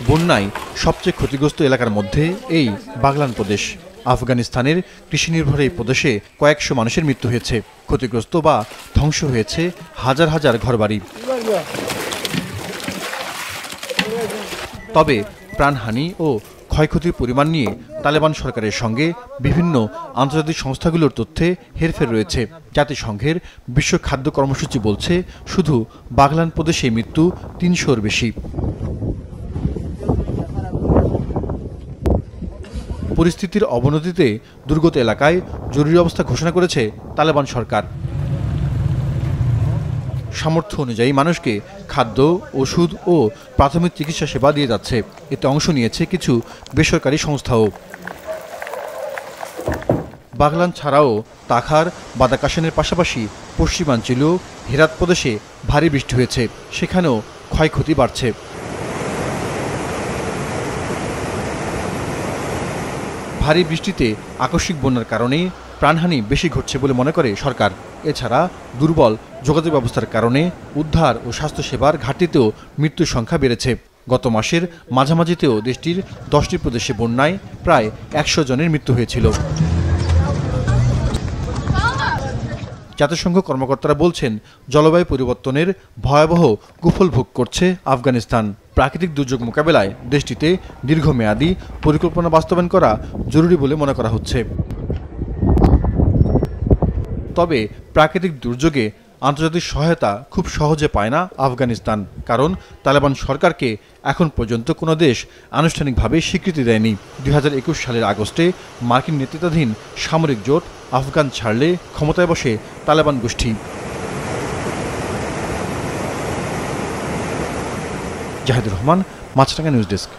বন্যায় সবচেয়ে ক্ষতিগ্রস্ত এলাকার মধ্যে এই বাগলান প্রদেশ। আফগানিস্তানের কৃষি নির্ভর এই প্রদেশে কয়েকশো মানুষের মৃত্যু হয়েছে, ক্ষতিগ্রস্ত বা ধ্বংস হয়েছে হাজার হাজার ঘরবাড়ি। তবে প্রাণহানি ও ক্ষয়ক্ষতির পরিমাণ নিয়ে তালেবান সরকারের সঙ্গে বিভিন্ন আন্তর্জাতিক সংস্থাগুলোর তথ্যে হেরফের রয়েছে। জাতিসংঘের বিশ্ব খাদ্য কর্মসূচি বলছে শুধু বাগলান প্রদেশে মৃত্যু ৩০০-র বেশি। পরিস্থিতির অবনতিতে দুর্গত এলাকায় জরুরি অবস্থা ঘোষণা করেছে তালেবান সরকার। সামর্থ্য অনুযায়ী মানুষকে খাদ্য, ওষুধ ও প্রাথমিক চিকিৎসা সেবা দিয়ে যাচ্ছে। এতে অংশ নিয়েছে কিছু বেসরকারি সংস্থাও। বাগলান ছাড়াও তাখার, বাদাকাশানের পাশাপাশি পশ্চিমাঞ্চল হেরাত প্রদেশে ভারী বৃষ্টি হয়েছে, সেখানেও ক্ষয়ক্ষতি বাড়ছে। ভারী বৃষ্টিতে আকস্মিক বন্যার কারণে প্রাণহানি বেশি ঘটছে বলে মনে করে সরকার। এছাড়া দুর্বল যোগাযোগ ব্যবস্থার কারণে উদ্ধার ও স্বাস্থ্যসেবার ঘাটতিতেও মৃত্যুর সংখ্যা বেড়েছে। গত মাসের মাঝামাঝিতেও দেশটির 10টি প্রদেশে বন্যায় প্রায় 100 জনের মৃত্যু হয়েছিল। জাতিসংঘ কর্মকর্তারা বলছেন, জলবায়ু পরিবর্তনের ভয়াবহ কুফল ভোগ করছে আফগানিস্তান। প্রাকৃতিক দুর্যোগ মোকাবেলায় দেশটিতে দীর্ঘমেয়াদী পরিকল্পনা বাস্তবায়ন করা জরুরি বলে মনে করা হচ্ছে। তবে প্রাকৃতিক দুর্যোগে আন্তর্জাতিক সহায়তা খুব সহজে পায় না আফগানিস্তান, কারণ তালেবান সরকারকে এখন পর্যন্ত কোনো দেশ আনুষ্ঠানিকভাবে স্বীকৃতি দেয়নি। 2021 সালের আগস্টে মার্কিন নেতৃত্বাধীন সামরিক জোট আফগান ছাড়লে ক্ষমতায় বসে তালেবান গোষ্ঠী। জাহিদুর রহমান, মাছরাঙা নিউজ ডেস্ক।